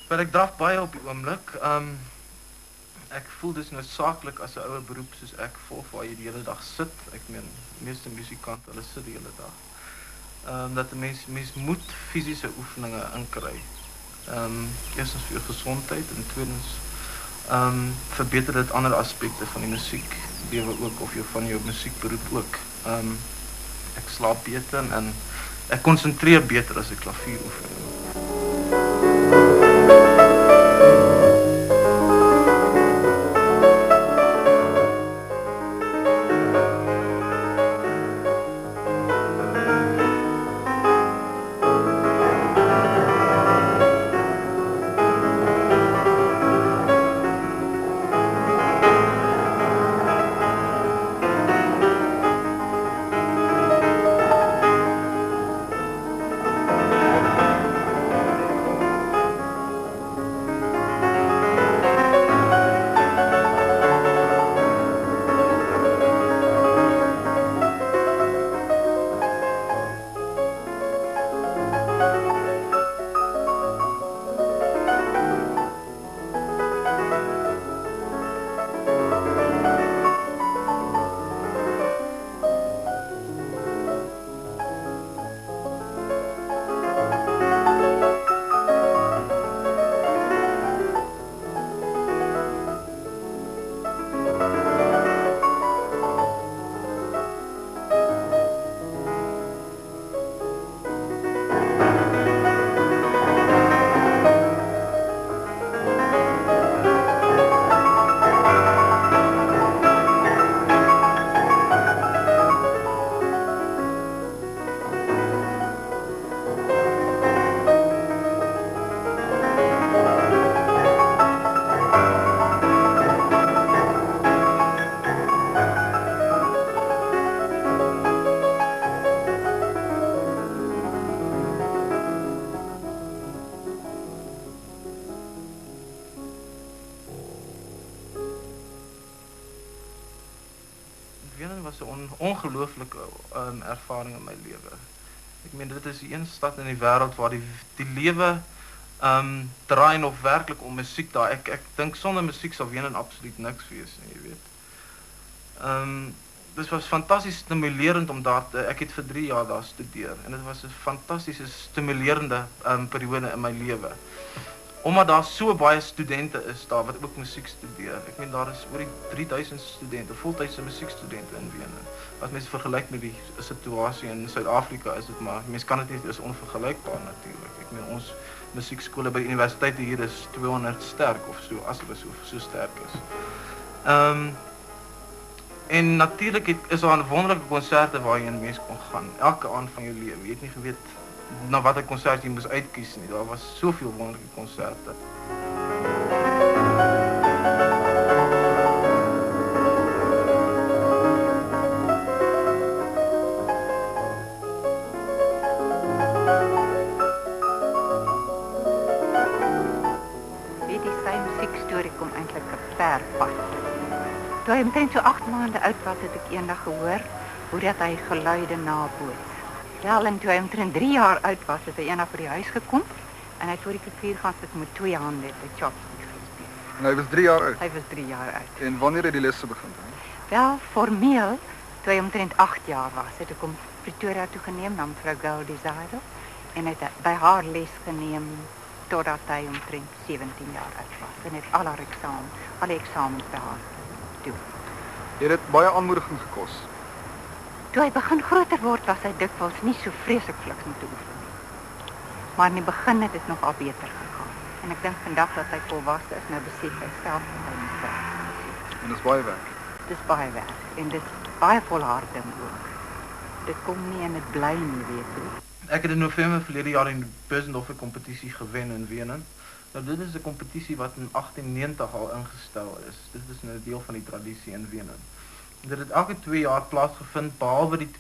Maar ek draf baie op die oomblik. Ek voel dis noodsaaklik as 'n ouer beroep soos ek volg waar jy die hele dag sit. Ek meen, die meeste musikante, hulle sit die hele dag. Dat 'n mens moet fisiese oefeninge inkry. Eerstens vir jou gesondheid en tweedens verbeter dit ander aspekte van die musieklewe ook of van jou musiekberoep ook. Ek slaap beter en ek konsentreer beter as ek klavier oefen. Wenen was 'n ongelooflike ervaring in my lewe. Ek meen dit is die een stad in die wêreld waar die lewe draai nog werklik om musiek daar. Ek dink sonder musiek sal Wenen absoluut niks wees nie, jy weet. Dit was fantasties stimulerend om daar ek het vir 3 jaar daar studeer en dit was 'n fantastiese stimulerende periode in my lewe. Omdat daar so baie studente is daar wat ook musiek studeer. Ek meen daar is oor die 3000 studente, voltydse musiekstudente in Wenen. As mens vergelyk met die situasie in Suid-Afrika is dit maar mens kan dit nie is onvergelykbaar natuurlik. Ek meen ons musiekskole by die universiteite hier is 200 sterk of so as hulle so sterk is. En natuurlik is daar 'n wonderlike konserte waar jy 'n mens kon gaan elke aand van jou lewe. Jy het nie geweet na watter konsert jy moes uitkies nie. Daar was soveel wonderlike konserte. Weet jy, sy musiekstorie kom eintlik 'n ver pad. Toe hy omtrent so 8 maande oud was, het ek eendag gehoor hoe dat hy geluide naboots. Wel, en toe hy omtrent 3 jaar oud was, het hy eendag by die huis gekom en hy het voor die klavier gaan sit met 2 hande die chopsticks gespeel. En hy was 3 jaar oud? Hy was 3 jaar oud. En wanneer het die lesse begin? Wel, formeel, toe hy omtrent 8 jaar was, het ek hom Pretoria toe geneem na mevrou Goldie Zadel en het by haar les geneem totdat hy omtrent 17 jaar oud was. En het alle eksamens by haar toe. Het dit baie aanmoediging gekos? Toe hy begin groter word, was hy dikwels nie so vreeslik fliks om te oefen nie. Maar in die begin het dit nogal beter gegaan. En ek dink vandag dat hy volwasse is, nou besef hy self dat hy moet werk. En dis baie werk? Dis baie werk en dis baie volharding ook. Dit kom nie en dit bly nie, weet jy. Ek het in November verlede jaar in die Bösendorfer kompetisie gewen in Wenen. Nou dit is 'n kompetisie wat in 1890 al ingestel is. Dit is nou 'n deel van die tradisie in Wenen. Dit het elke 2 jaar plaasgevind, behalwe die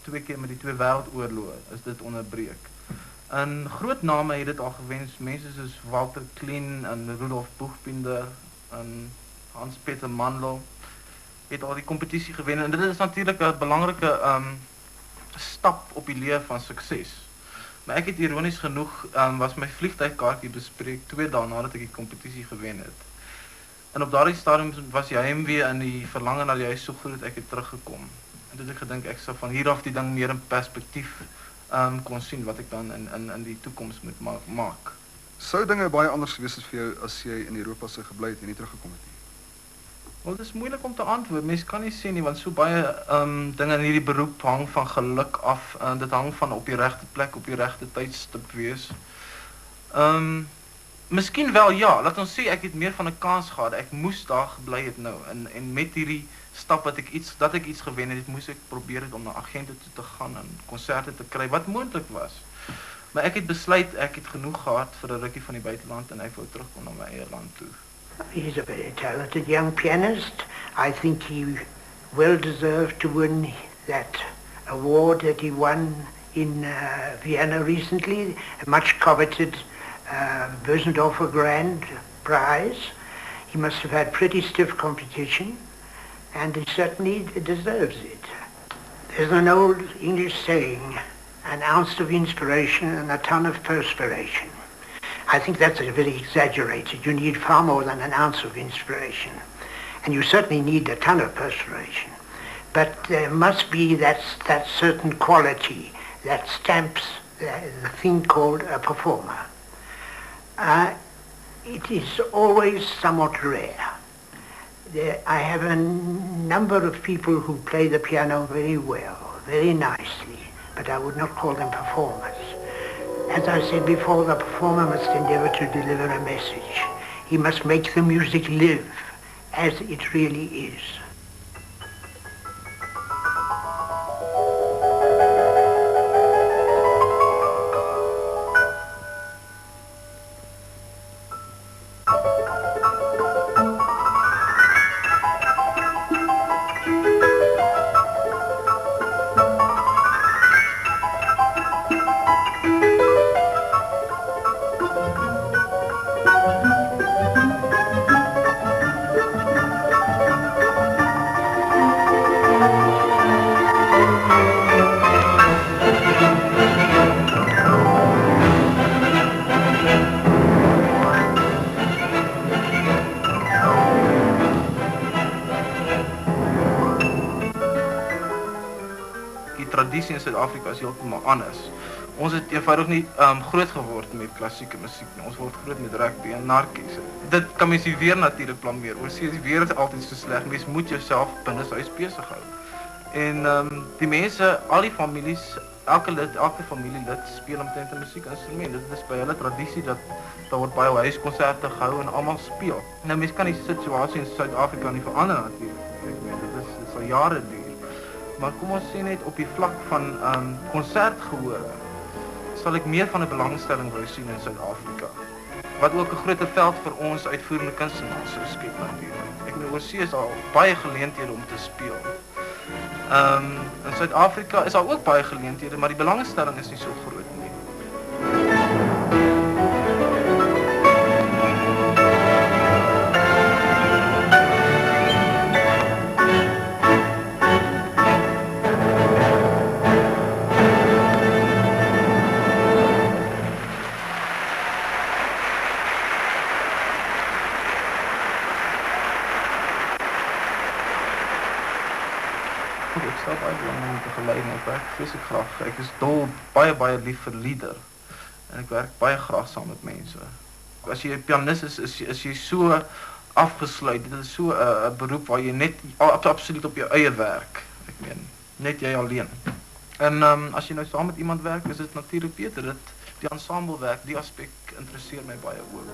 twee keer met die 2 wêreldoorloë is dit onderbreek. En groot name het dit al gewen, mense soos Walter Klein en Rudolf Buchbinder en Hans-Peter Mandel het al die kompetisie gewen en dit is natuurlik 'n belangrike stap op die leer van sukses. Maar ek het ironies genoeg was my vliegtuigkaartjie bespreek 2 dae nadat ek die kompetisie gewen het. En op daardie stadium was die heimwee in die verlange na die huis so groot ek het teruggekom. En toe het ek gedink ek sou van hier af die ding meer in perspektief kon sien wat ek dan in die toekoms moet maak. Sou dinge baie anders gewees het vir jou as jy in Europa sou gebly het en nie teruggekom het nie? Wel, dit is moeilik om te antwoord. Mens kan nie sê nie, want so baie dinge in hierdie beroep hang van geluk af. Dit hang van op die regte plek, op die regte tydstip wees. Miskien wel ja, laat ons sê ek het meer van 'n kans gehad. Ek moes daar gebly het nou en met hierdie stap dat ek iets gewen het, moes ek probeer het om na agente toe te gaan en konserte te kry wat moontlik was. Maar ek het besluit ek het genoeg gehad vir 'n rukkie van die buiteland en ek wou terugkom na my eie land toe. He's a very talented young pianist. I think he well deserved to win that award that he won in Vienna recently, a much coveted Bösendorfer Grand Prize. He must have had pretty stiff competition, and he certainly deserves it. There's an old English saying, an ounce of inspiration and a ton of perspiration. I think that's a very exaggerated. You need far more than an ounce of inspiration. And you certainly need a ton of perspiration. But there must be that certain quality that stamps the thing called a performer. It is always somewhat rare. I have a number of people who play the piano very well, very nicely, but I would not call them performers. As I said before, the performer must endeavor to deliver a message. He must make the music live as it really is. Tradisie in Suid-Afrika is heeltemal anders. Ons het eenvoudig nie groot geword met klassieke musiek nie. Ons word groot met rugby en narkies. Dit kan mens nie weer natuurlik blameer. Oorsee is weer altyd so sleg. Mens moet jouself binne huis besig hou. En die mense, al die families, elke familielid speel omtrent 'n musiekinstrument. Dit is by hulle tradisie dat daar word baie huiskonserte gehou en almal speel. Nou mens kan die situasie in Suid-Afrika nie verander natuurlik. Ek meen dit sal jare duur. Maar kom ons sê net op die vlak van konsertgehore sal ek meer van 'n belangstelling wou sien in Suid-Afrika. Wat ook 'n groter veld vir ons uitvoerende kunstenaars sou skep natuurlik. Ek bedoel oorsee is daar baie geleenthede om te speel. In Suid-Afrika is daar ook baie geleenthede, maar die belangstelling is nie so groot nie. Ek stel baie belang in begeleiding. Ek werk vreeslik graag. Ek is baie lief vir lieder. En ek werk baie graag saam met mense. As jy 'n pianis is jy so afgesluit. Dit is so 'n beroep waar jy net absoluut op jou eie werk. Ek meen, net jy alleen. En as jy nou saam met iemand werk, is dit natuurlik beter. Die ensemblewerk, die aspek interesseer my baie ook.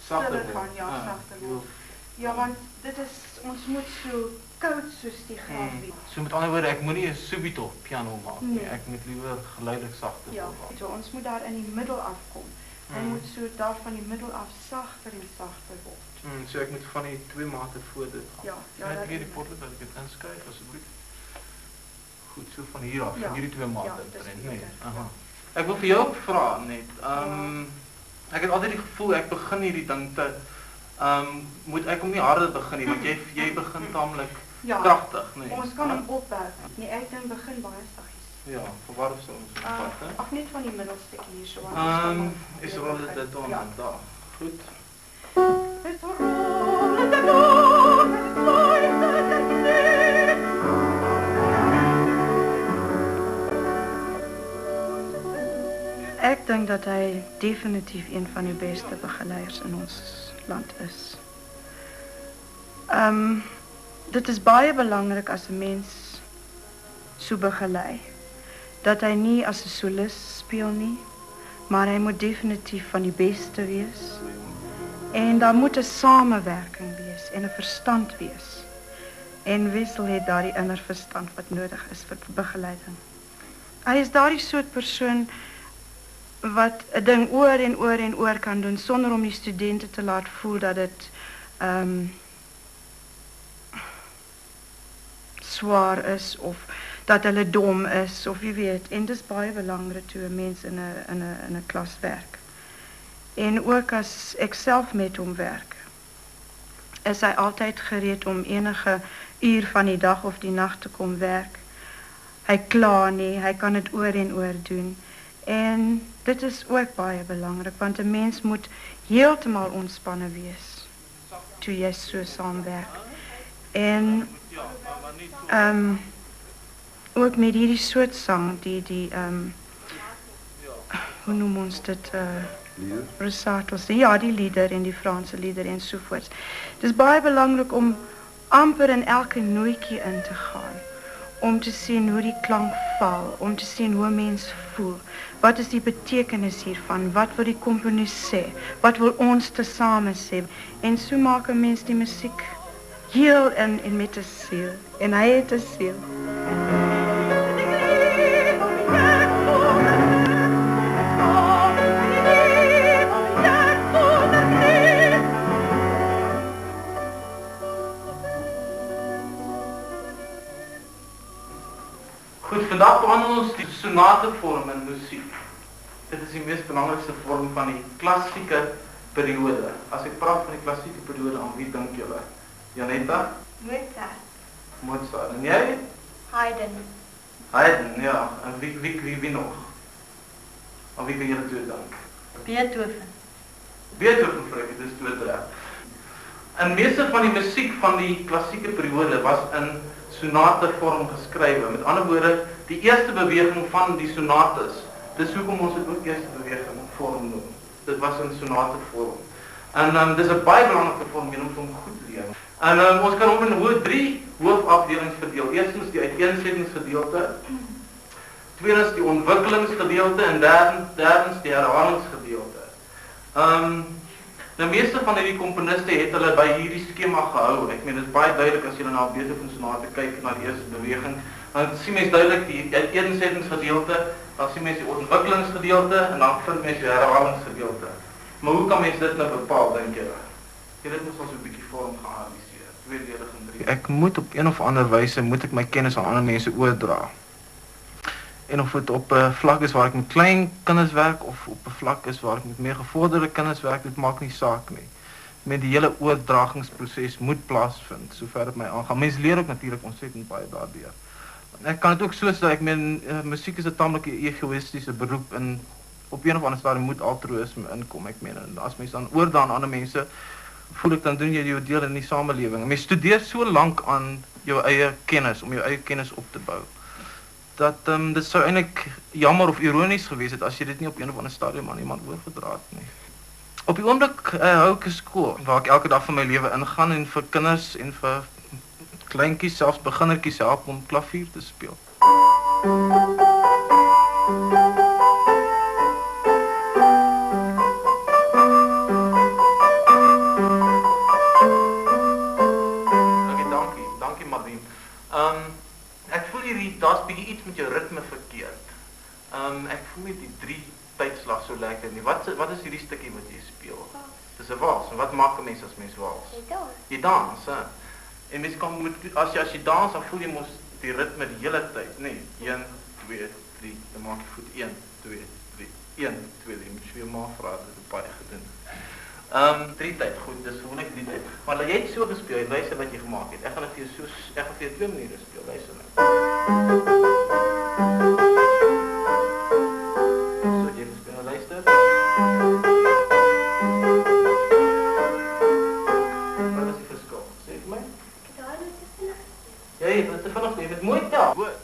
Sagter stiller gaan, word. ja, sagter word. Ja, want dit is, ons moet so koud soos die graf wees. So met ander woorde, ek moenie 'n subito piano maak nie. Nee. Ek moet liewer geleidelik sagter Ja, word. so ons moet daar in die middel afkom. Hy moet so daar van die middel af sagter en sagter word. So ek moet van die 2 mate voor dit gaan. Ja, ja, Kan ek dat weer die is- potlood dat ek dit inskryf asseblief? Goed, so van hier af, Ja, van hierdie 2 mate ja, dis erin, beter, nee. Aha. ja. Ek wil vir jou ook vra net. Ek het altyd die gevoel ek begin hierdie ding te moet ek hom nie harder begin nie, want jy begin taamlik Ja, kragtig, nee. ons kan hom opbou. Nee, ek dink begin baie saggies. Ja, vir waar sou ons vat, hè? Ag net van die middelstukkie hier so aan. Is rol dit dan Ja. daar. Goed. Es rolle de luna, es leuchtet das Licht. Ek dink dat hy definitief een van die beste begeleiers in ons land is. Dit is baie belangrik as 'n mens so begelei dat hy nie as 'n solis speel nie, maar hy moet definitief van die beste wees. En daar moet 'n samewerking wees en 'n verstand wees. En Wessel het daardie inner verstand wat nodig is vir begeleiding. Hy is daardie soort persoon wat 'n ding oor en oor en oor kan doen sonder om die studente te laat voel dat dit swaar is of dat hulle dom is of jy weet. En dis baie belangrik toe 'n mens in 'n klas werk. En ook as ek self met hom werk, is hy altyd gereed om enige uur van die dag of die nag te kom werk. Hy kla nie, hy kan dit oor en oor doen. En dit is ook baie belangrik, want 'n mens moet heeltemal ontspanne wees toe jy so saamwerk. En ook met hierdie soort sang, hoe noem ons dit, Lieder? recitals, ja, die lieder en die Franse lieder ensovoorts. Het is baie belangrik om amper in elke nootjie in te gaan, om te sien hoe die klank val, om te sien hoe 'n mens voel. Wat is die betekenis hiervan? Wat wil die komponis sê? Wat wil ons tesame sê? En so maak 'n mens die musiek heel in met 'n siel. En hy het 'n siel. Goed, vandag behandel ons die sonatevorm in musiek. Dit is die mees belangrikste vorm van die klassieke periode. As ek praat van die klassieke periode, aan wie dink julle? Janetta? Mozart, Mozart. En jy? Haydn, Haydn, ja. En wie nog? Aan wie kan julle toe dink? Beethoven, Beethoven vir ek, dit is doodreg. En meeste van die musiek van die klassieke periode was in sonatevorm geskrywe. Met ander woorde, die eerste beweging van die sonates, dis hoekom ons dit ook eerste beweging vorm noem. Dit was in sonatevorm. En dis 'n baie belangrike vorm, jy moet hom goed leer. En ons kan hom in 3 hoofafdelings verdeel. Eerstens die uiteensettingsgedeelte, tweedens die ontwikkelingsgedeelte en derdens die herhalingsgedeelte. Nou meeste van hierdie komponiste het hulle by hierdie skema gehou. Ek meen dit is baie duidelik as jy na Beethoven sonate kyk na die eerste beweging. Dan sien mens duidelik die uiteensettingsgedeelte, dan sien mens die ontwikkelingsgedeelte en dan vind mens die herhalingsgedeelte. Maar hoe kan mens dit nou bepaal, dink jy? Jy dit moet ons 'n bietjie vorm geanalyseer. Tweedelig en drie. Ek moet op een of ander wyse moet ek my kennis aan ander mense oordra. En of dit op 'n vlak is waar ek met klein kinders werk of op 'n vlak is waar ek met meer gevorderde kinders werk, dit maak nie saak nie. Met die hele oordragingsproses moet plaasvind, sover dit my aangaan. Mense leer ook natuurlik ontsettend baie daardeur. Ek kan dit ook so sê, ek meen musiek is 'n tamelik egoïstiese beroep en op een of ander stadium moet altruïsme inkom. Ek meen en as mens dan oordra aan ander mense, voel ek dan doen jy jou deel in die samelewing. Mens studeer so lank aan jou eie kennis om jou eie kennis op te bou. Dat dit sou eintlik jammer of ironies gewees het as jy dit nie op een of ander stadium aan iemand oorgedra het nie. Op die oomblik hou ek 'n skool waar ek elke dag van my lewe ingaan en vir kinders en vir kleintjies, selfs beginnertjies help om klavier te speel. Riem. Ek voel hierdie, daar's bietjie iets met jou ritme verkeerd. Ek voel nie die 3 tydslag so lekker nie. Wat is hierdie stukkie wat jy speel? Dis 'n wals. En wat maak 'n mens as mens wals? Jy dans, hè? En mens kan as jy dans, dan voel jy mos die ritme die hele tyd, nee. 1 2 3, dan maak jy voet 1 2 3. 1 2 3. Moet jy weer maar vra, dit is baie gedoen. 3 tyd, goed, dis gewoonlik 3 tyd. Maar jy het so gespeel, jy luister wat jy gemaak het. Ek gaan vir jou 2 maniere speel, luister nou. So jy speel, luister. Wat is die verskil? Sê vir my. Ja, jy moet te vinnig speel, jy moet mooi tel. Goed.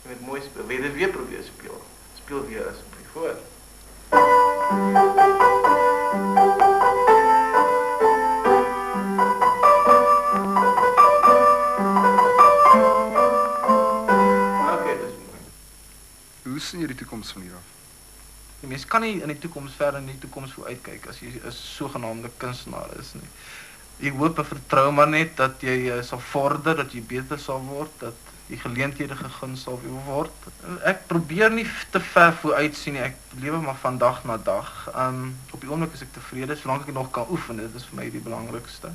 Jy moet mooi speel. Wil jy dit weer probeer speel? Speel weer asseblief voor. Hoe sien jy die toekoms van hier af? Die mens kan nie in die toekoms verder in die toekoms vooruitkyk as jy 'n sogenaamde kunstenaar is nie. Ek hoop en vertrou maar net dat jy sal vorder, dat jy beter sal word, dat die geleenthede gegee sal word. Ek probeer nie te ver vooruit sien nie. Ek lewe maar van dag na dag. Op die oomblik is ek tevrede solank ek nog kan oefen. Dit is vir my die belangrikste.